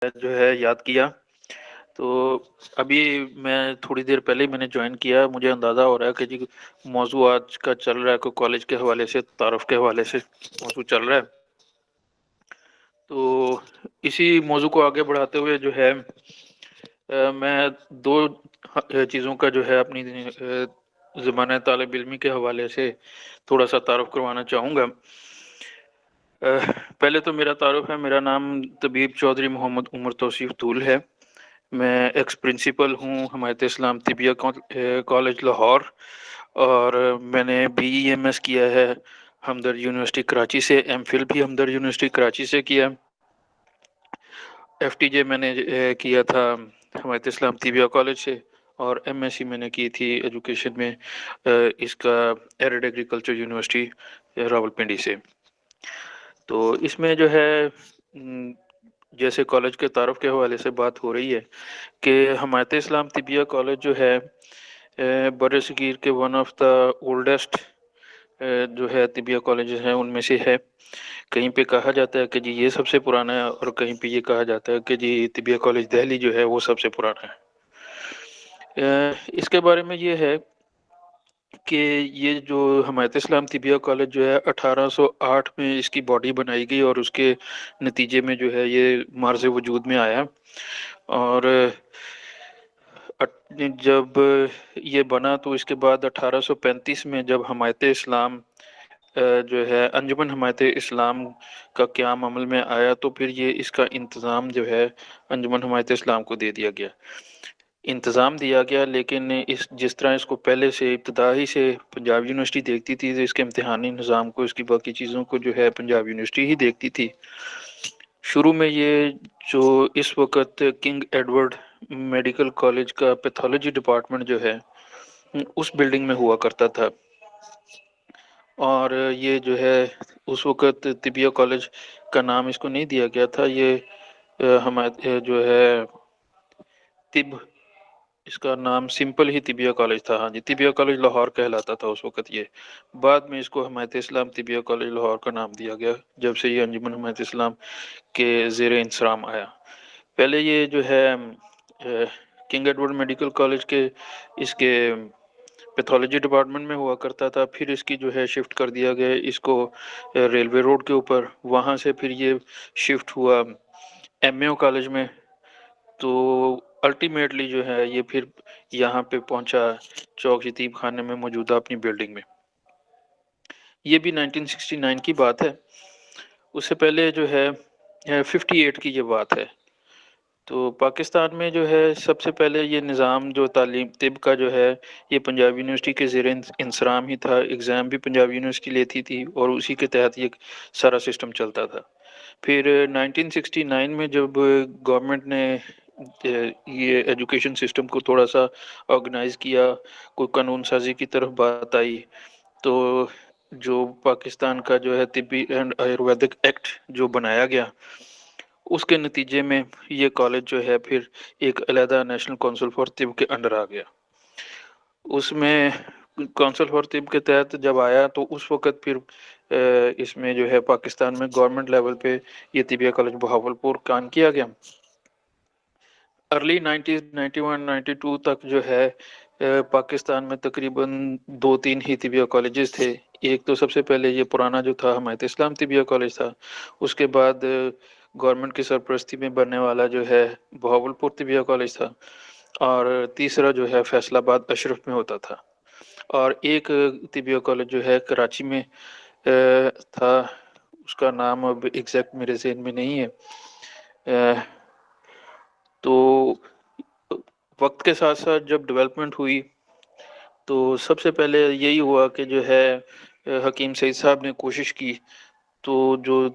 جو ہے یاد کیا تو ابھی میں تھوڑی دیر پہلے ہی میں نے جوائن کیا، مجھے اندازہ ہو رہا ہے کہ جی موضوع آج کا چل رہا ہے کوئی کالج کے حوالے سے، تعارف کے حوالے سے موضوع چل رہا ہے. تو اسی موضوع کو آگے بڑھاتے ہوئے جو ہے میں دو چیزوں کا جو ہے اپنی زمانہ طالب علمی کے حوالے سے تھوڑا سا تعارف کروانا چاہوں گا. پہلے تو میرا تعارف ہے، میرا نام طبیب چودھری محمد عمر توصیف طول ہے. میں ایکس پرنسپل ہوں حمایت اسلام طبیہ کالج لاہور، اور میں نے بی ای ایم ایس کیا ہے ہمدرد یونیورسٹی کراچی سے، ایم فل بھی ہمدرد یونیورسٹی کراچی سے کیا. ایف ٹی جے میں نے کیا تھا حمایت اسلام طبیہ کالج سے، اور ایم ایس سی میں نے کی تھی ایجوکیشن میں اس کا ایرڈ ایگریکلچر یونیورسٹی راولپنڈی سے. تو اس میں جو ہے جیسے کالج کے تعارف کے حوالے سے بات ہو رہی ہے کہ حمایت اسلام طبیہ کالج جو ہے بر صغیر کے ون آف دا اولڈسٹ جو ہے طبیہ کالجز ہیں ان میں سے ہے. کہیں پہ کہا جاتا ہے کہ جی یہ سب سے پرانا ہے، اور کہیں پہ یہ کہا جاتا ہے کہ جی طبیہ کالج دہلی جو ہے وہ سب سے پرانا ہے. اس کے بارے میں یہ ہے کہ یہ جو حمایت اسلام طبیہ کالج جو ہے 1808 میں اس کی باڈی بنائی گئی، اور اس کے نتیجے میں جو ہے یہ معرض وجود میں آیا. اور جب یہ بنا تو اس کے بعد 1835 میں جب حمایت اسلام جو ہے انجمن حمایت اسلام کا قیام عمل میں آیا، تو پھر یہ اس کا انتظام جو ہے انجمن حمایت اسلام کو دے دیا گیا. انتظام دیا گیا، لیکن جس طرح اس کو پہلے سے ابتدائی سے پنجاب یونیورسٹی دیکھتی تھی، تو اس کے امتحانی نظام کو، اس کی باقی چیزوں کو جو ہے پنجاب یونیورسٹی ہی دیکھتی تھی. شروع میں یہ جو اس وقت کنگ ایڈورڈ میڈیکل کالج کا پیتھولوجی ڈپارٹمنٹ جو ہے اس بلڈنگ میں ہوا کرتا تھا، اور یہ جو ہے اس وقت طبیہ کالج کا نام اس کو نہیں دیا گیا تھا. یہ ہمارے جو ہے طب، اس کا نام سمپل ہی طبیہ کالج تھا. ہاں جی، طبیہ کالج لاہور کہلاتا تھا اس وقت. یہ بعد میں اس کو حمایت اسلام طبیہ کالج لاہور کا نام دیا گیا جب سے یہ انجمن حمایت اسلام کے زیر انصرام آیا. پہلے یہ جو ہے کنگ ایڈورڈ میڈیکل کالج کے اس کے پیتھولوجی ڈپارٹمنٹ میں ہوا کرتا تھا. پھر اس کی جو ہے شفٹ کر دیا گیا اس کو ریلوے روڈ کے اوپر. وہاں سے پھر یہ شفٹ ہوا ایم اے او کالج میں. تو الٹیمیٹلی جو ہے یہ پھر یہاں پہ پہنچا چوک یتیم خانے میں موجودہ اپنی بلڈنگ میں. یہ بھی 1969 کی بات ہے. اس سے پہلے جو ہے 58 کی یہ بات ہے. تو پاکستان میں جو ہے سب سے پہلے یہ نظام جو تعلیم طب کا جو ہے یہ پنجاب یونیورسٹی کے زیر انصرام ہی تھا. ایگزام بھی پنجاب یونیورسٹی لیتی تھی، اور اسی کے تحت یہ سارا سسٹم چلتا تھا. پھر 1969 میں جب گورنمنٹ نے یہ ایجوکیشن سسٹم کو تھوڑا سا آرگنائز کیا، کوئی قانون سازی کی طرف بات آئی، تو جو پاکستان کا جو ہے طبی اینڈ آیورویدک ایکٹ جو بنایا گیا، اس کے نتیجے میں یہ کالج جو ہے پھر ایک علیحدہ نیشنل کونسل فار طب کے انڈر آ گیا. اس میں کونسل فار طب کے تحت جب آیا تو اس وقت پھر اس میں جو ہے پاکستان میں گورنمنٹ لیول پہ یہ طبیہ کالج بہاولپور قائم کیا گیا. ارلی 1991 92 تک جو ہے پاکستان میں تقریباً 2-3 ہی طبیہ کالجز تھے. ایک تو سب سے پہلے یہ پرانا جو تھا حمایت اسلام طبیہ کالج تھا. اس کے بعد گورنمنٹ کی سرپرستی میں بننے والا جو ہے بہاولپور طبیہ کالج تھا، اور تیسرا جو ہے فیصل آباد اشرف میں ہوتا تھا. اور ایک طبیہ کالج جو ہے کراچی میں تھا، اس کا نام اب ایگزیکٹ میرے ذہن میں نہیں ہے. تو وقت کے ساتھ ساتھ جب ڈیولپمنٹ ہوئی تو سب سے پہلے یہی ہوا کہ جو ہے حکیم سعید صاحب نے کوشش کی، تو جو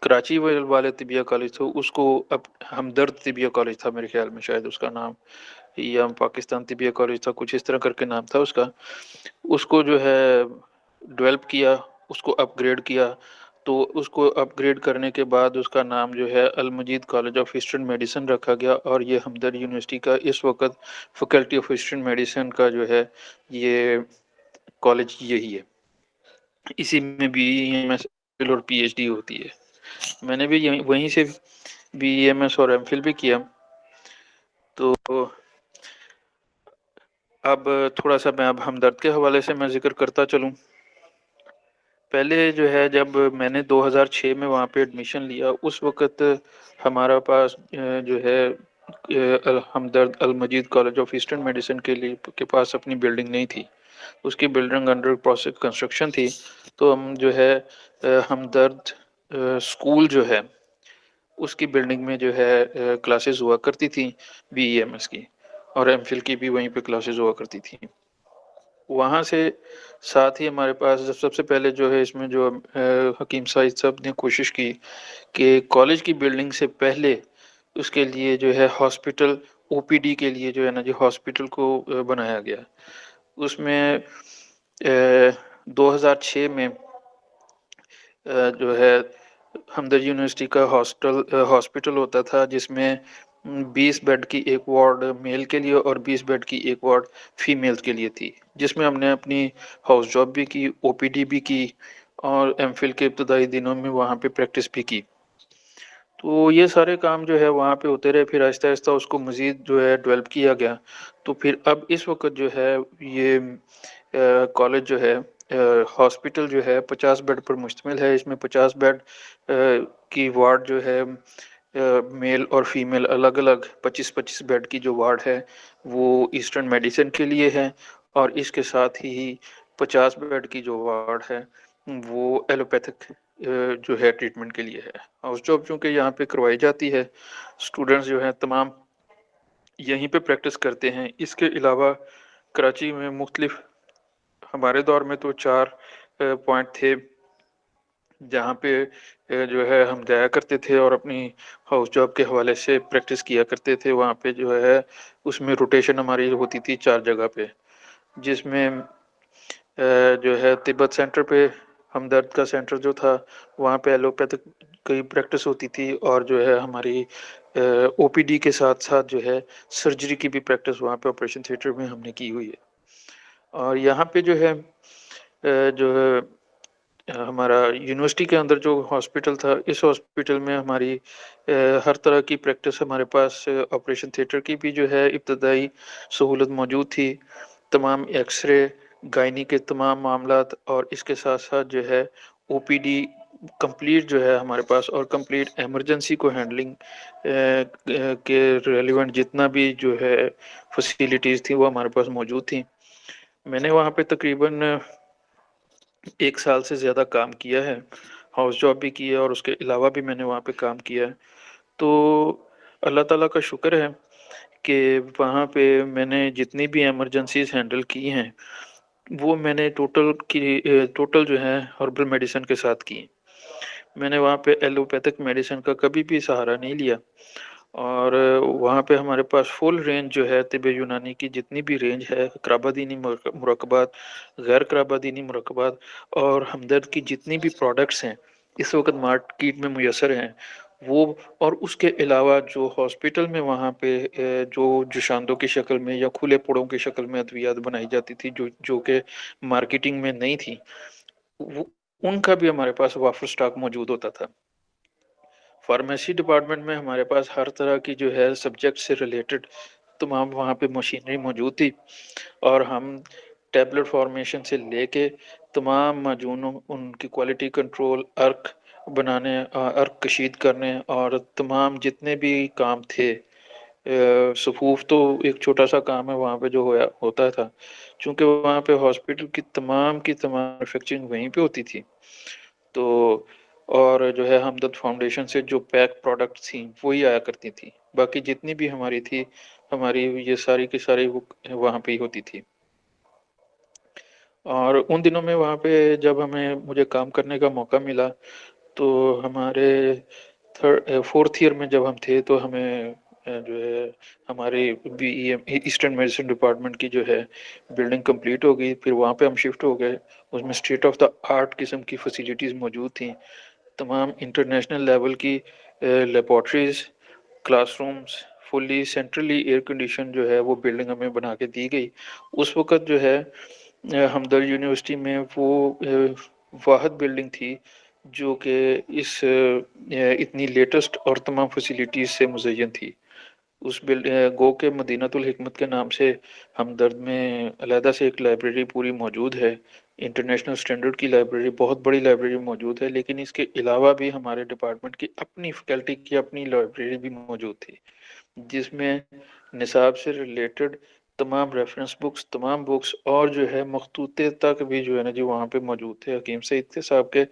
کراچی والے طبیہ کالج تھا اس کو اب ہمدرد طبیہ کالج تھا میرے خیال میں شاید اس کا نام، یا پاکستان طبیہ کالج تھا، کچھ اس طرح کر کے نام تھا اس کا. اس کو جو ہے ڈیولپ کیا، اس کو اپ گریڈ کیا. تو اس کو اپ گریڈ کرنے کے بعد اس کا نام جو ہے المجید کالج آف ایسٹرن میڈیسن رکھا گیا، اور یہ ہمدرد یونیورسٹی کا اس وقت فیکلٹی آف ایسٹرن میڈیسن کا جو ہے یہ کالج یہی ہے. اسی میں بی ایم ایس اور پی ایچ ڈی ہوتی ہے. میں نے بھی وہیں سے BEMS اور MPhil بھی کیا. تو اب تھوڑا سا میں اب ہمدرد کے حوالے سے میں ذکر کرتا چلوں. پہلے جو ہے جب میں نے 2006 میں وہاں پہ ایڈمیشن لیا، اس وقت ہمارا پاس جو ہے ہمدرد المجید کالج آف ایسٹرن میڈیسن کے پاس اپنی بلڈنگ نہیں تھی. اس کی بلڈنگ انڈر پروسیس کنسٹرکشن تھی. تو ہم جو ہے ہمدرد اسکول جو ہے اس کی بلڈنگ میں جو ہے کلاسز ہوا کرتی تھیں BEMS کی، اور MPhil کی بھی وہیں پہ کلاسز ہوا کرتی تھیں. وہاں سے ساتھ ہی ہمارے پاس سب سے پہلے جو ہے اس میں جو حکیم سعید صاحب نے کوشش کی کہ کالج کی بلڈنگ سے پہلے اس کے لیے جو ہے ہاسپٹل OPD کے لیے جو ہے نا جی ہاسپٹل کو بنایا گیا. اس میں 2006 میں جو ہے ہمدرد یونیورسٹی کا ہاسپٹل ہوتا تھا، جس میں 20 بیڈ کی ایک وارڈ میل کے لیے اور 20 بیڈ کی ایک وارڈ فیمیل کے لیے تھی، جس میں ہم نے اپنی ہاؤس جاب بھی کی، OPD بھی کی، اور MPhil کے ابتدائی دنوں میں وہاں پہ پریکٹس بھی کی. تو یہ سارے کام جو ہے وہاں پہ ہوتے رہے. پھر آہستہ آہستہ اس کو مزید جو ہے ڈیولپ کیا گیا. تو پھر اب اس وقت جو ہے یہ کالج جو ہے ہاسپٹل جو ہے 50 بیڈ پر مشتمل ہے. اس میں 50 بیڈ کی وارڈ جو ہے میل اور فیمیل الگ الگ 25-25 بیڈ کی جو وارڈ ہے وہ ایسٹرن میڈیسن کے لیے ہے، اور اس کے ساتھ ہی 50 بیڈ کی جو وارڈ ہے وہ ایلوپیتھک جو ہے ٹریٹمنٹ کے لیے ہے. ہاؤس جاب چونکہ یہاں پہ کروائی جاتی ہے، اسٹوڈنٹس جو ہیں تمام یہیں پہ پریکٹس کرتے ہیں. اس کے علاوہ کراچی میں مختلف ہمارے دور میں تو 4 پوائنٹ تھے جہاں پہ جو ہے ہم جایا کرتے تھے اور اپنی ہاؤس جاب کے حوالے سے پریکٹس کیا کرتے تھے. وہاں پہ جو ہے اس میں روٹیشن ہماری ہوتی تھی 4 جگہ پہ، جس میں جو ہے تبت سینٹر پہ ہمدرد کا سینٹر جو تھا وہاں پہ ایلوپیتھک کی پریکٹس ہوتی تھی، اور جو ہے ہماری OPD کے ساتھ ساتھ جو ہے سرجری کی بھی پریکٹس وہاں پہ آپریشن تھیٹر میں ہم نے کی ہوئی ہے. اور یہاں پہ جو ہے ہمارا یونیورسٹی کے اندر جو ہاسپٹل تھا، اس ہاسپٹل میں ہماری ہر طرح کی پریکٹس ہمارے پاس آپریشن تھیٹر کی بھی جو ہے ابتدائی سہولت موجود تھی. تمام ایکس رے گائنی کے تمام معاملات، اور اس کے ساتھ ساتھ جو ہے OPD کمپلیٹ جو ہے ہمارے پاس، اور کمپلیٹ ایمرجنسی کو ہینڈلنگ کے ریلیونٹ جتنا بھی جو ہے فیسیلیٹیز تھی وہ ہمارے پاس موجود تھیں. میں نے وہاں پہ تقریباً 1 سال سے زیادہ کام کیا ہے، ہاؤس جاب بھی کی ہے اور اس کے علاوہ بھی میں نے وہاں پہ کام کیا ہے. تو اللہ تعالیٰ کا شکر ہے کہ وہاں پہ میں نے جتنی بھی ایمرجنسیز ہینڈل کی ہیں وہ میں نے ٹوٹل جو ہے ہربل میڈیسن کے ساتھ کی. میں نے وہاں پہ ایلوپیتھک میڈیسن کا کبھی بھی سہارا نہیں لیا، اور وہاں پہ ہمارے پاس فل رینج جو ہے طب یونانی کی جتنی بھی رینج ہے، قرابہ مرکبات، غیر قرابہ دینی مرکبات اور ہمدرد کی جتنی بھی پروڈکٹس ہیں اس وقت مارکیٹ میں میسر ہیں وہ، اور اس کے علاوہ جو ہاسپٹل میں وہاں پہ جو جوشاندوں کی شکل میں یا کھلے پڑوں کی شکل میں ادویات بنائی جاتی تھی جو کہ مارکیٹنگ میں نہیں تھی، ان کا بھی ہمارے پاس وافر سٹاک موجود ہوتا تھا. فارمیسی ڈپارٹمنٹ میں ہمارے پاس ہر طرح کی جو ہے سبجیکٹ سے ریلیٹڈ تمام وہاں پہ مشینری موجود تھی، اور ہم ٹیبلٹ فارمیشن سے لے کے تمام معجونوں ان کی کوالٹی کنٹرول، ارک بنانے، ارک کشید کرنے، اور تمام جتنے بھی کام تھے، صفوف تو ایک چھوٹا سا کام ہے وہاں پہ جو ہوتا تھا، چونکہ وہاں پہ ہاسپٹل کی تمام مینوفیکچرنگ وہیں پہ ہوتی تھی. تو اور جو ہے ہمدرد فاؤنڈیشن سے جو پیک پروڈکٹس تھیں وہی آیا کرتی تھی، باقی جتنی بھی ہماری تھی ہماری یہ ساری کی ساری وہاں پہ ہی ہوتی تھی. اور ان دنوں میں وہاں پہ جب مجھے کام کرنے کا موقع ملا تو ہمارے 4th ایئر میں جب ہم تھے تو ہمیں جو ہے ہمارے ایسٹرن میڈیسن ڈپارٹمنٹ کی جو ہے بلڈنگ کمپلیٹ ہو گئی. پھر وہاں پہ ہم شفٹ ہو گئے. اس میں اسٹیٹ آف دا آرٹ قسم کی فیسیلیٹیز موجود تھیں، تمام انٹرنیشنل لیول کی لیبارٹریز، کلاس رومز، فلی سینٹرلی ایئر کنڈیشن جو ہے وہ بلڈنگ ہمیں بنا کے دی گئی. اس وقت جو ہے ہمدرد یونیورسٹی میں وہ واحد بلڈنگ تھی جو کہ اس اتنی لیٹسٹ اور تمام فیسیلیٹیز سے مزین تھی. اس گو کہ مدینہ الحکمت کے نام سے ہمدرد میں علیحدہ سے ایک لائبریری پوری موجود ہے، انٹرنیشنل سٹینڈرڈ کی لائبریری، بہت بڑی لائبریری موجود ہے. لیکن اس کے علاوہ بھی ہمارے ڈپارٹمنٹ کی اپنی فیکلٹی کی اپنی لائبریری بھی موجود تھی، جس میں نصاب سے ریلیٹڈ تمام ریفرنس بکس، تمام بکس اور جو ہے مخطوطے تک بھی جو ہے نا جو وہاں پہ موجود تھے. حکیم سعید صاحب کے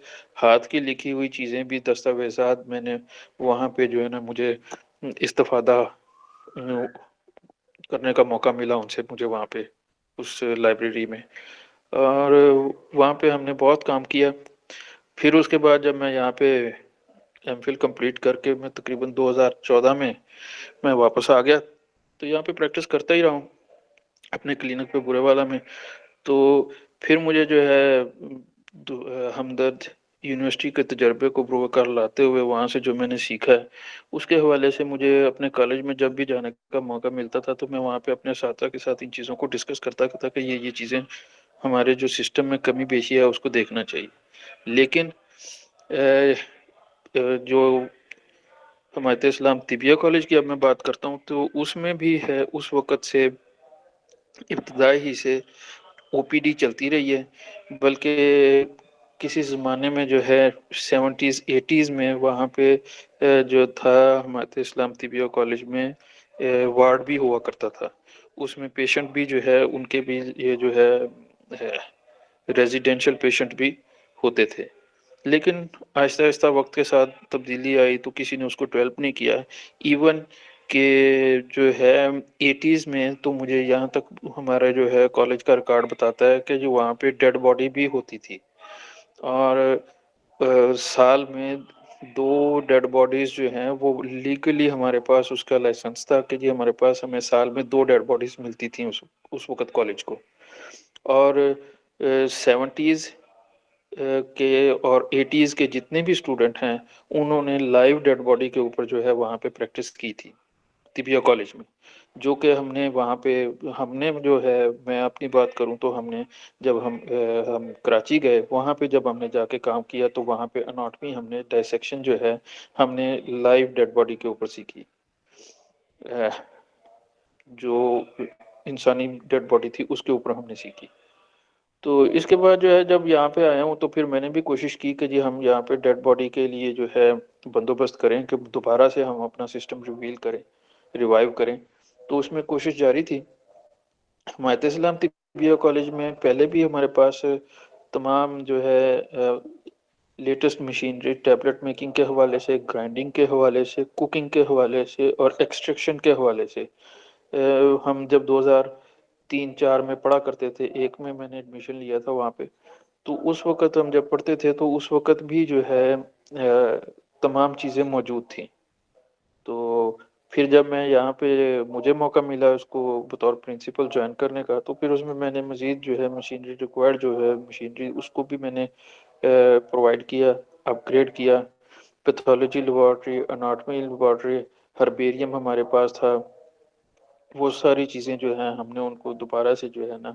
ہاتھ کی لکھی ہوئی چیزیں بھی، دستاویزات میں نے وہاں پہ جو ہے نا مجھے استفادہ کرنے کا موقع ملا ان سے، مجھے وہاں پہ اس لائبریری میں. اور وہاں پہ ہم نے بہت کام کیا. پھر اس کے بعد جب میں یہاں پہ ایم فل کمپلیٹ کر کے میں تقریباً 2014 میں واپس آ گیا، تو یہاں پہ پریکٹس کرتا ہی رہا ہوں اپنے کلینک پہ برے والا میں. تو پھر مجھے جو ہے ہمدرد یونیورسٹی کے تجربے کو برو کر لاتے ہوئے وہاں سے جو میں نے سیکھا ہے اس کے حوالے سے مجھے اپنے کالج میں جب بھی جانے کا موقع ملتا تھا تو میں وہاں پہ اپنے اساتذہ کے ساتھ ان چیزوں کو ڈسکس کرتا تھا کہ یہ چیزیں ہمارے جو سسٹم میں کمی بیشی ہے اس کو دیکھنا چاہیے. لیکن جو حمایت اسلام طبیہ کالج کی اب میں بات کرتا ہوں تو اس میں بھی ہے اس وقت سے ابتدائی ہی سے او پی ڈی چلتی رہی ہے. بلکہ کسی زمانے میں جو ہے 70s 80s میں وہاں پہ جو تھا حمایت اسلام طبیہ کالج میں وارڈ بھی ہوا کرتا تھا. اس میں پیشنٹ بھی جو ہے ان کے بھی یہ جو ہے ریزیڈینشل پیشنٹ بھی ہوتے تھے. لیکن آہستہ آہستہ وقت کے ساتھ تبدیلی آئی تو کسی نے اس کو ڈیولپ نہیں کیا. ایون کہ جو ہے 80s میں تو مجھے یہاں تک ہمارا جو ہے کالج کا ریکارڈ بتاتا ہے کہ جو وہاں پہ ڈیڈ باڈی بھی ہوتی تھی. اور سال میں 2 ڈیڈ باڈیز جو ہیں وہ لیگلی ہمارے پاس اس کا لائسنس تھا کہ جی ہمارے پاس ہمیں سال میں 2 ڈیڈ باڈیز ملتی تھیں اس وقت کالج کو. اور 70s کے اور 80s کے جتنے بھی اسٹوڈنٹ ہیں انہوں نے لائیو ڈیڈ باڈی کے اوپر جو ہے وہاں پہ پریکٹس کی تھی طبیہ کالج میں. جو کہ ہم نے وہاں پہ ہم نے جو ہے میں اپنی بات کروں تو ہم نے جب ہم کراچی گئے وہاں پہ جب ہم نے جا کے کام کیا تو وہاں پہ اناٹمی ہم نے ڈائسیکشن جو ہے ہم نے لائیو ڈیڈ باڈی کے اوپر سیکھی. جو انسانی ڈیڈ باڈی تھی اس کے اوپر ہم نے سیکھی. تو اس کے بعد جو ہے جب یہاں پہ آیا ہوں تو پھر میں نے بھی کوشش کی کہ جی ہم یہاں پہ ڈیڈ باڈی کے لیے جو ہے بندوبست کریں کہ دوبارہ سے ہم اپنا سسٹم ریویل کریں، ریوائیو کریں. تو اس میں کوشش جاری تھی. حمایت اسلام طبیہ کالج میں پہلے بھی ہمارے پاس تمام جو ہے لیٹسٹ مشینری ٹیبلٹ میکنگ کے حوالے سے، گرائنڈنگ کے حوالے سے، کوکنگ کے حوالے سے اور ایکسٹریکشن کے حوالے سے ہم جب 2003-4 میں پڑھا کرتے تھے، ایک میں نے ایڈمیشن لیا تھا وہاں پہ. تو اس وقت ہم جب پڑھتے تھے تو اس وقت بھی جو ہے تمام چیزیں موجود تھیں. تو پھر جب میں یہاں پہ مجھے موقع ملا اس کو بطور پرنسپل جوائن کرنے کا تو پھر اس میں نے مزید جو ہے مشینری ریکوائرڈ جو ہے مشینری اس کو بھی میں نے پرووائڈ کیا، اپ گریڈ کیا. Pathology laboratory, anatomy laboratory, herbarium ہمارے پاس تھا. وہ ساری چیزیں جو ہیں ہم نے ان کو دوبارہ سے جو ہے نا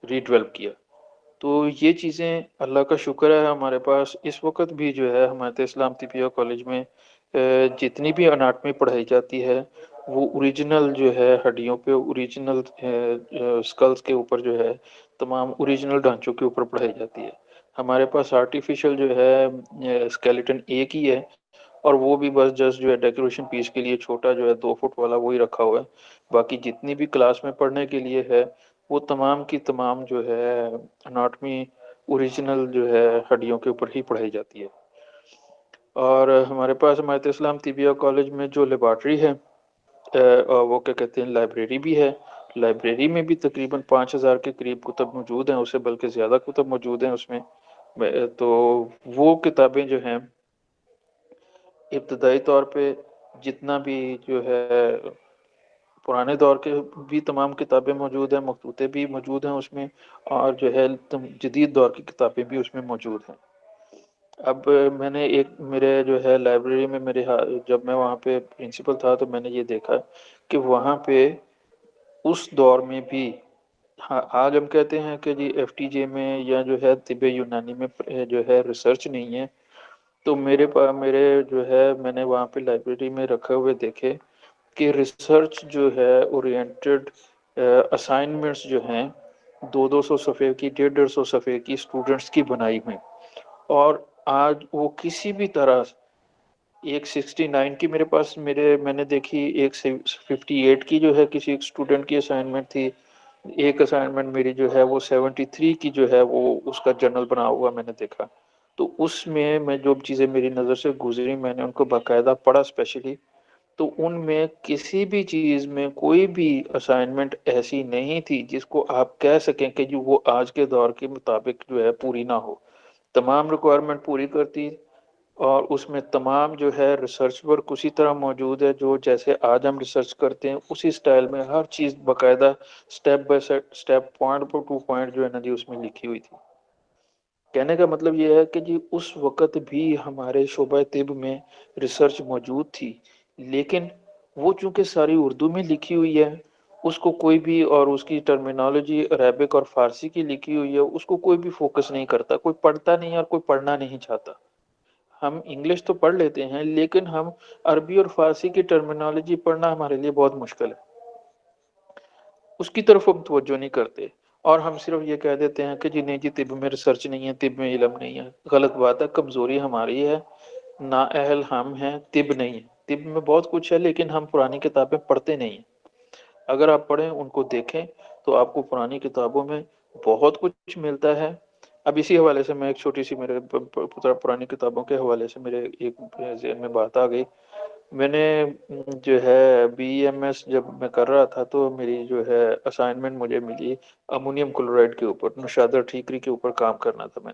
ری ڈیولپ کیا. تو یہ چیزیں اللہ کا شکر ہے ہمارے پاس اس وقت بھی جو ہے حمایت اسلام طبیہ کالج میں جتنی بھی اناٹمی پڑھائی جاتی ہے وہ اوریجنل جو ہے ہڈیوں پہ اوریجنل اسکلز کے اوپر جو ہے تمام اوریجنل ڈھانچوں کے اوپر پڑھائی جاتی ہے. ہمارے پاس آرٹیفیشل جو ہے اسکیلیٹن ایک ہی ہے اور وہ بھی بس جسٹ جو ہے ڈیکوریشن پیس کے لیے چھوٹا جو ہے 2 فٹ والا وہی رکھا ہوا ہے. باقی جتنی بھی کلاس میں پڑھنے کے لیے ہے وہ تمام کی تمام جو ہے اناٹمی اوریجنل جو ہے ہڈیوں کے اوپر ہی پڑھائی جاتی ہے. اور ہمارے پاس حمایت اسلام طبیہ کالج میں جو لیبارٹری ہے وہ کیا کہتے ہیں لائبریری بھی ہے. لائبریری میں بھی تقریباً 5000 کے قریب کتب موجود ہیں، اسے بلکہ زیادہ کتب موجود ہیں اس میں. تو وہ کتابیں جو ہیں ابتدائی طور پہ جتنا بھی جو ہے پرانے دور کے بھی تمام کتابیں موجود ہیں، مخطوطے بھی موجود ہیں اس میں، اور جو ہے جدید دور کی کتابیں بھی اس میں موجود ہیں. اب میں نے ایک میرے جو ہے لائبریری میں جب میں وہاں پہ پرنسپل تھا تو میں نے یہ دیکھا کہ وہاں پہ اس دور میں بھی ہاں آج ہم کہتے ہیں کہ جی ایف ٹی جے میں یا جو ہے طب یونانی میں جو ہے ریسرچ نہیں ہے. تو میرے جو ہے میں نے وہاں پہ لائبریری میں رکھے ہوئے دیکھے کہ ریسرچ جو ہے اورینٹڈ اسائنمنٹس جو ہیں 200 صفحے کی 150 صفحے کی اسٹوڈنٹس کی بنائی ہوئی، اور آج وہ کسی بھی طرح، ایک 69 کی میرے پاس میں نے دیکھی، ایک 58 کی جو ہے کسی ایک اسٹوڈنٹ کی اسائنمنٹ تھی، ایک اسائنمنٹ میری جو ہے وہ 73 کی جو ہے وہ اس کا جرنل بنا ہوا میں نے دیکھا۔ تو اس میں جو چیزیں میری نظر سے گزری میں نے ان کو باقاعدہ پڑھا اسپیشلی، تو ان میں کسی بھی چیز میں کوئی بھی اسائنمنٹ ایسی نہیں تھی جس کو آپ کہہ سکیں کہ جو وہ آج کے دور کے مطابق جو ہے پوری نہ ہو۔ تمام ریکوائرمنٹ پوری کرتی، اور اس میں تمام جو ہے ریسرچ ورک اسی طرح موجود ہے جو جیسے آج ہم ریسرچ کرتے ہیں اسی سٹائل میں ہر چیز باقاعدہ سٹیپ بائی سٹیپ پوائنٹ پر ٹو پوائنٹ جو ہے نا جی اس میں لکھی ہوئی تھی۔ کہنے کا مطلب یہ ہے کہ جی اس وقت بھی ہمارے شعبہ طب میں ریسرچ موجود تھی، لیکن وہ چونکہ ساری اردو میں لکھی ہوئی ہے، اس کو کوئی بھی، اور اس کی ٹرمینالوجی عربک اور فارسی کی لکھی ہوئی ہے، اس کو کوئی بھی فوکس نہیں کرتا، کوئی پڑھتا نہیں اور کوئی پڑھنا نہیں چاہتا۔ ہم انگلش تو پڑھ لیتے ہیں لیکن ہم عربی اور فارسی کی ٹرمینالوجی پڑھنا ہمارے لیے بہت مشکل ہے، اس کی طرف ہم توجہ نہیں کرتے، اور ہم صرف یہ کہہ دیتے ہیں کہ جی نہیں جی طب میں ریسرچ نہیں ہے، طب میں علم نہیں ہے۔ غلط بات ہے، کمزوری ہماری ہے، نااہل ہم ہیں، طب نہیں ہے۔ طب میں بہت کچھ ہے لیکن ہم پرانی کتابیں پڑھتے نہیں ہیں۔ اگر آپ پڑھیں ان کو دیکھیں تو آپ کو پرانی کتابوں میں بہت کچھ ملتا ہے۔ اب اسی حوالے سے میں ایک چھوٹی سی میرے پرانی کتابوں کے حوالے سے میرے ایک ذہن میں بات آ گئی۔ میں نے جو ہے بی ایم ایس جب میں کر رہا تھا تو میری جو ہے اسائنمنٹ مجھے ملی امونیم کلورائڈ کے اوپر، نشادر ٹھیکری کے اوپر کام کرنا تھا۔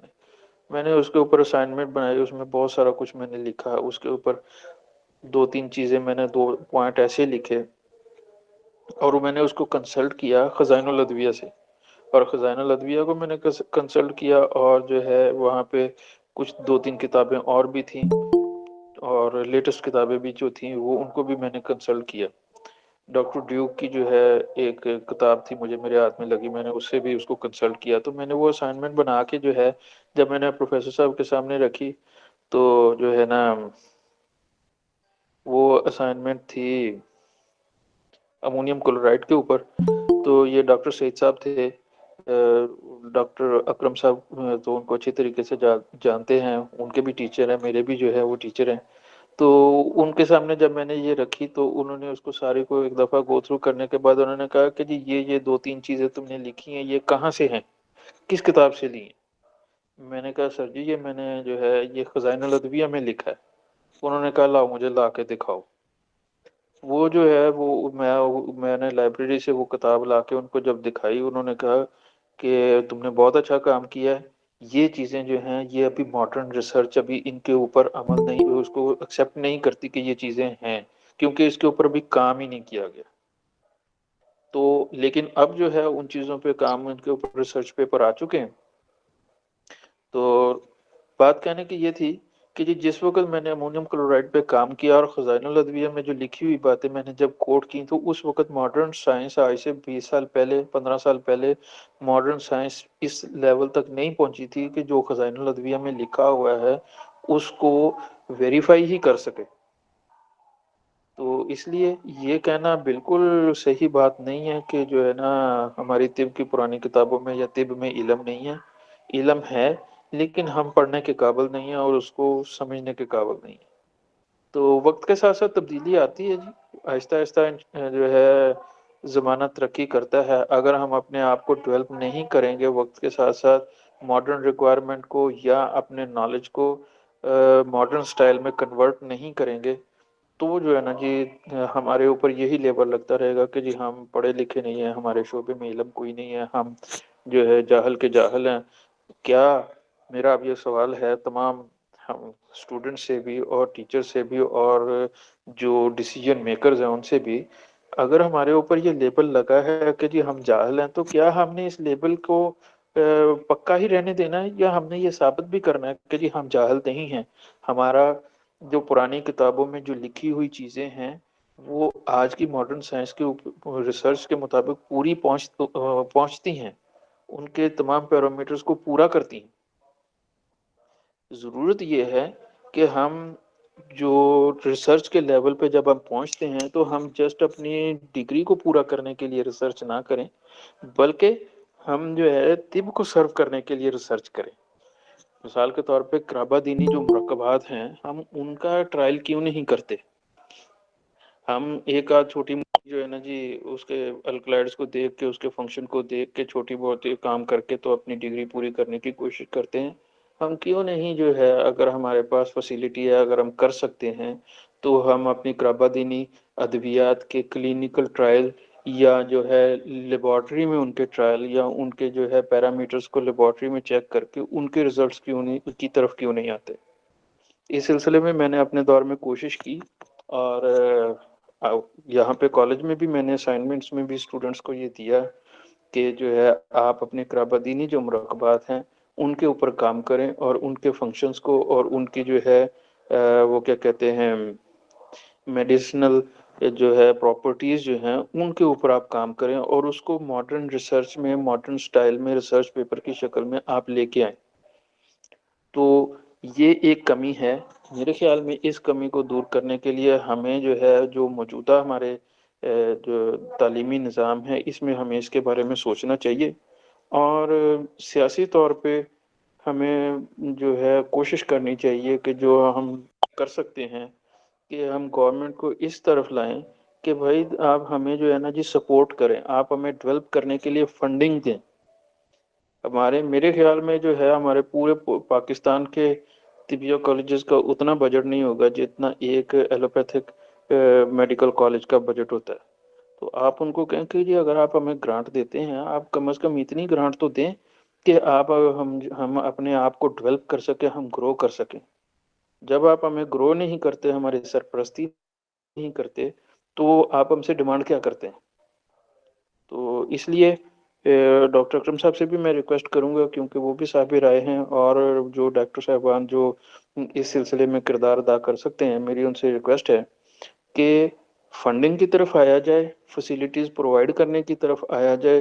میں نے اس کے اوپر اسائنمنٹ بنائی، اس میں بہت سارا کچھ میں نے لکھا، اس کے اوپر دو تین چیزیں میں نے 2 پوائنٹ ایسے لکھے، اور میں نے اس کو کنسلٹ کیا خزائن الادویہ سے، اور خزائن الادویہ کو میں نے کنسلٹ کیا، اور جو ہے وہاں پہ کچھ 2 3 کتابیں اور بھی تھیں، اور لیٹسٹ کتابیں بھی جو تھیں وہ ان کو بھی میں نے کنسلٹ کیا۔ ڈاکٹر ڈیوک کی جو ہے ایک کتاب تھی مجھے میرے ہاتھ میں لگی، میں نے اس سے بھی اس کو کنسلٹ کیا۔ تو میں نے وہ اسائنمنٹ بنا کے جو ہے جب میں نے پروفیسر صاحب کے سامنے رکھی تو جو ہے نا وہ اسائنمنٹ تھی امونیم کلورائڈ کے اوپر۔ تو یہ ڈاکٹر سعید صاحب تھے، ڈاکٹر اکرم صاحب تو ان کو اچھی طریقے سے جانتے ہیں، ان کے بھی ٹیچر ہیں، میرے بھی جو ہے وہ ٹیچر ہیں۔ تو ان کے سامنے جب میں نے یہ رکھی تو انہوں نے اس کو ساری کو ایک دفعہ گو تھرو کرنے کے بعد انہوں نے کہا کہ جی یہ 2 3 چیزیں تم نے لکھی ہیں یہ کہاں سے ہیں، کس کتاب سے لی ہیں؟ میں نے کہا سر جی یہ میں نے جو ہے یہ خزائن الادویہ میں لکھا ہے۔ انہوں نے کہا لاؤ مجھے لا کے دکھاؤ۔ وہ جو ہے وہ میں نے لائبریری سے وہ کتاب لا کے ان کو جب دکھائی، انہوں نے کہا کہ تم نے بہت اچھا کام کیا ہے، یہ چیزیں جو ہیں یہ ابھی ماڈرن ریسرچ ابھی ان کے اوپر عمل نہیں، اس کو ایکسیپٹ نہیں کرتی کہ یہ چیزیں ہیں، کیونکہ اس کے اوپر ابھی کام ہی نہیں کیا گیا۔ تو لیکن اب جو ہے ان چیزوں پہ کام، ان کے اوپر ریسرچ پیپر آ چکے ہیں۔ تو بات کہنے کی یہ تھی کہ جی جس وقت میں نے امونیم کلورائڈ پہ کام کیا اور خزائن الادویہ میں جو لکھی ہوئی باتیں میں نے جب کوٹ کی تو اس وقت ماڈرن سائنس آج سے 20 سال پہلے 15 سال پہلے ماڈرن سائنس اس لیول تک نہیں پہنچی تھی کہ جو خزائن الادویہ میں لکھا ہوا ہے اس کو ویریفائی ہی کر سکے۔ تو اس لیے یہ کہنا بالکل صحیح بات نہیں ہے کہ جو ہے نا ہماری طب کی پرانی کتابوں میں یا طب میں علم نہیں ہے۔ علم ہے لیکن ہم پڑھنے کے قابل نہیں ہیں اور اس کو سمجھنے کے قابل نہیں ہیں۔ تو وقت کے ساتھ ساتھ تبدیلی آتی ہے جی، آہستہ آہستہ جو ہے زمانہ ترقی کرتا ہے۔ اگر ہم اپنے آپ کو ڈیولپ نہیں کریں گے وقت کے ساتھ ساتھ ماڈرن ریکوائرمنٹ کو یا اپنے نالج کو ماڈرن سٹائل میں کنورٹ نہیں کریں گے تو وہ جو ہے نا جی ہمارے اوپر یہی لیبل لگتا رہے گا کہ جی ہم پڑھے لکھے نہیں ہیں، ہمارے شعبے میں علم کوئی نہیں ہے، ہم جو ہے جاہل کے جاہل ہیں۔ کیا میرا اب یہ سوال ہے تمام ہم اسٹوڈنٹ سے بھی اور ٹیچر سے بھی اور جو ڈیسیجن میکرز ہیں ان سے بھی، اگر ہمارے اوپر یہ لیبل لگا ہے کہ جی ہم جاہل ہیں تو کیا ہم نے اس لیبل کو پکا ہی رہنے دینا ہے یا ہم نے یہ ثابت بھی کرنا ہے کہ جی ہم جاہل نہیں ہیں؟ ہمارا جو پرانی کتابوں میں جو لکھی ہوئی چیزیں ہیں وہ آج کی ماڈرن سائنس کے ریسرچ کے مطابق پوری پہنچتی ہیں، ان کے تمام پیرامیٹرز کو پورا کرتی ہیں۔ ضرورت یہ ہے کہ ہم جو ریسرچ کے لیول پہ جب ہم پہنچتے ہیں تو ہم جسٹ اپنی ڈگری کو پورا کرنے کے لیے ریسرچ نہ کریں، بلکہ ہم جو ہے طب کو سرو کرنے کے لیے ریسرچ کریں۔ مثال کے طور پہ کرابا دینی جو مرکبات ہیں، ہم ان کا ٹرائل کیوں نہیں کرتے؟ ہم ایک آدھ چھوٹی موٹی جو ہے نا جی اس کے الکلائڈس کو دیکھ کے، اس کے فنکشن کو دیکھ کے چھوٹی بہت کام کر کے تو اپنی ڈگری پوری کرنے کی کوشش کرتے ہیں۔ ہم کیوں نہیں جو ہے، اگر ہمارے پاس فیسیلٹی ہے، اگر ہم کر سکتے ہیں تو ہم اپنی کرابادینی ادویات کے کلینکل ٹرائل یا جو ہے لیبارٹری میں ان کے ٹرائل یا ان کے جو ہے پیرامیٹرز کو لیبارٹری میں چیک کر کے ان کے ریزلٹس کیوں نہیں کی طرف کیوں نہیں آتے؟ اس سلسلے میں نے اپنے دور میں کوشش کی، اور یہاں پہ کالج میں بھی میں نے اسائنمنٹس میں بھی اسٹوڈنٹس کو یہ دیا کہ جو ہے آپ اپنے کرابادینی جو مرکبات ہیں ان کے اوپر کام کریں، اور ان کے فنکشنز کو اور ان کی جو ہے وہ کیا کہتے ہیں میڈیسنل جو ہے پراپرٹیز جو ہیں ان کے اوپر آپ کام کریں، اور اس کو ماڈرن ریسرچ میں، ماڈرن سٹائل میں ریسرچ پیپر کی شکل میں آپ لے کے آئیں۔ تو یہ ایک کمی ہے میرے خیال میں۔ اس کمی کو دور کرنے کے لیے ہمیں جو ہے، جو موجودہ ہمارے جو تعلیمی نظام ہے، اس میں ہمیں اس کے بارے میں سوچنا چاہیے، اور سیاسی طور پہ ہمیں جو ہے کوشش کرنی چاہیے کہ جو ہم کر سکتے ہیں کہ ہم گورنمنٹ کو اس طرف لائیں کہ بھائی آپ ہمیں جو ہے نا جی سپورٹ کریں، آپ ہمیں ڈیولپ کرنے کے لیے فنڈنگ دیں۔ ہمارے میرے خیال میں جو ہے ہمارے پورے پاکستان کے طبیہ کالجز کا اتنا بجٹ نہیں ہوگا جتنا ایک ایلوپیتھک میڈیکل کالج کا بجٹ ہوتا ہے۔ تو آپ ان کو کہیں کہ جی اگر آپ ہمیں گرانٹ دیتے ہیں، آپ کم از کم اتنی گرانٹ تو دیں کہ آپ ہم اپنے آپ کو ڈیولپ کر سکیں، ہم گرو کر سکیں۔ جب آپ ہمیں گرو نہیں کرتے، ہماری سرپرستی نہیں کرتے، تو آپ ہم سے ڈیمانڈ کیا کرتے ہیں؟ تو اس لیے ڈاکٹر اکرم صاحب سے بھی میں ریکویسٹ کروں گا، کیونکہ وہ بھی صاحب رائے ہیں، اور جو ڈاکٹر صاحبان جو اس سلسلے میں کردار ادا کر سکتے ہیں، میری ان سے ریکویسٹ ہے کہ فنڈنگ کی طرف آیا جائے، فیسیلیٹیز پرووائڈ کرنے کی طرف آیا جائے،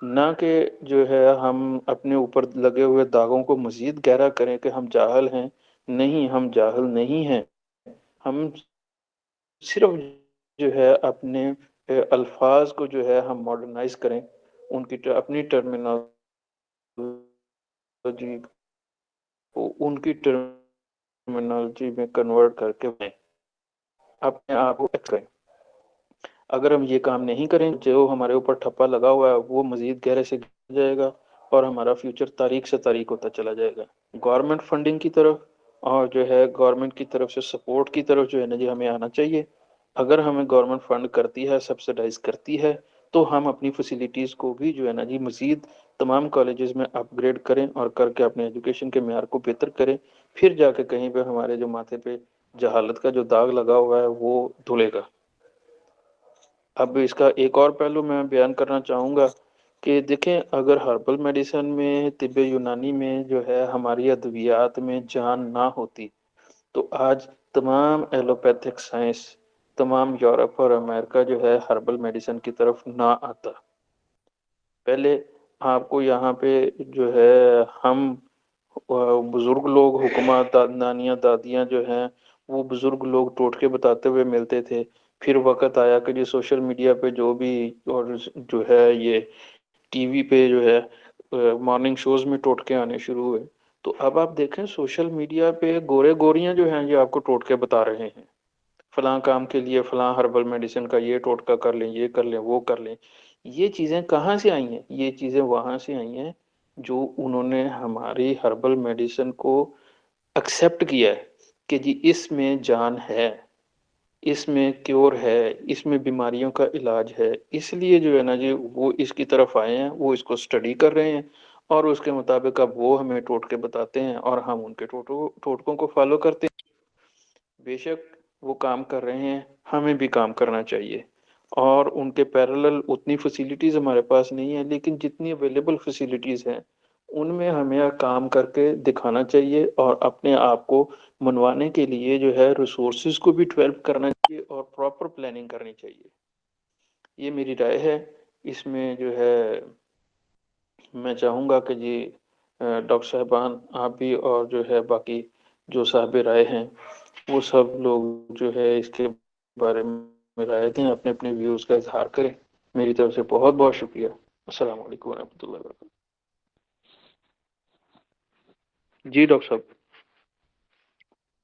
نہ کہ جو ہے ہم اپنے اوپر لگے ہوئے داغوں کو مزید گہرا کریں کہ ہم جاہل ہیں۔ نہیں، ہم جاہل نہیں ہیں، ہم صرف جو ہے اپنے الفاظ کو جو ہے ہم ماڈرنائز کریں، ان کی اپنی ٹرمینالوجی کو ان کی ٹرمینالوجی میں کنورٹ کر کے میں اپنے آپ کو کریں۔ اگر ہم یہ کام نہیں کریں، جو ہمارے اوپر ٹھپا لگا ہوا ہے وہ مزید گہرے سے گر جائے گا، اور ہمارا فیوچر تاریک سے تاریک ہوتا چلا جائے گا۔ گورنمنٹ فنڈنگ کی طرف اور جو ہے گورنمنٹ کی طرف سے سپورٹ کی طرف جو ہے نا جی ہمیں آنا چاہیے۔ اگر ہمیں گورنمنٹ فنڈ کرتی ہے، سبسڈائز کرتی ہے، تو ہم اپنی فیسیلیٹیز کو بھی جو ہے نا جی مزید تمام کالجز میں اپ گریڈ کریں، اور کر کے اپنے ایجوکیشن کے معیار کو بہتر کریں۔ پھر جا کے کہیں پہ ہمارے جو ماتھے پہ جہالت کا جو داغ لگا ہوا ہے وہ دھلے گا۔ اب اس کا ایک اور پہلو میں بیان کرنا چاہوں گا کہ دیکھیں، اگر ہربل میڈیسن میں، طب یونانی میں جو ہے ہماری ادویات میں جان نہ ہوتی، تو آج تمام ایلوپیتھک سائنس، تمام یورپ اور امریکہ جو ہے ہربل میڈیسن کی طرف نہ آتا۔ پہلے آپ کو یہاں پہ جو ہے ہم بزرگ لوگ، حکومت نانیاں دادیاں جو ہیں، وہ بزرگ لوگ ٹوٹکے بتاتے ہوئے ملتے تھے۔ پھر وقت آیا کہ جو سوشل میڈیا پہ جو بھی، اور جو ہے یہ ٹی وی پہ جو ہے مارننگ شوز میں ٹوٹکے آنے شروع ہوئے۔ تو اب آپ دیکھیں سوشل میڈیا پہ گورے گوریاں جو ہیں یہ آپ کو ٹوٹکے بتا رہے ہیں، فلاں کام کے لیے فلاں ہربل میڈیسن کا یہ ٹوٹکا کر لیں، یہ کر لیں، وہ کر لیں۔ یہ چیزیں کہاں سے آئی ہیں؟ یہ چیزیں وہاں سے آئی ہیں جو انہوں نے ہماری ہربل میڈیسن کو ایکسیپٹ کیا ہے کہ جی اس میں جان ہے، اس میں کیور ہے، اس میں بیماریوں کا علاج ہے۔ اس لیے جو ہے نا جی وہ اس کی طرف آئے ہیں، وہ اس کو سٹڈی کر رہے ہیں، اور اس کے مطابق اب وہ ہمیں ٹوٹکے بتاتے ہیں، اور ہم ان کے ٹوٹکوں کو فالو کرتے ہیں۔ بے شک وہ کام کر رہے ہیں، ہمیں بھی کام کرنا چاہیے، اور ان کے پیرالل اتنی فیسیلیٹیز ہمارے پاس نہیں ہے، لیکن جتنی اویلیبل فیسیلیٹیز ہیں ان میں ہمیں کام کر کے دکھانا چاہیے، اور اپنے آپ کو منوانے کے لیے جو ہے ریسورسز کو بھی ڈیولپ کرنا چاہیے، اور پراپر پلاننگ کرنی چاہیے۔ یہ میری رائے ہے۔ اس میں جو ہے میں چاہوں گا کہ جی ڈاکٹر صاحبان آپ بھی، اور جو ہے باقی جو صاحب رائے ہیں وہ سب لوگ جو ہے اس کے بارے میں رائے دیں، اپنے اپنے ویوز کا اظہار کریں۔ میری طرف سے بہت بہت شکریہ۔ السلام علیکم ورحمۃ اللہ وبرکاتہ۔ جی ڈاکٹر صاحب۔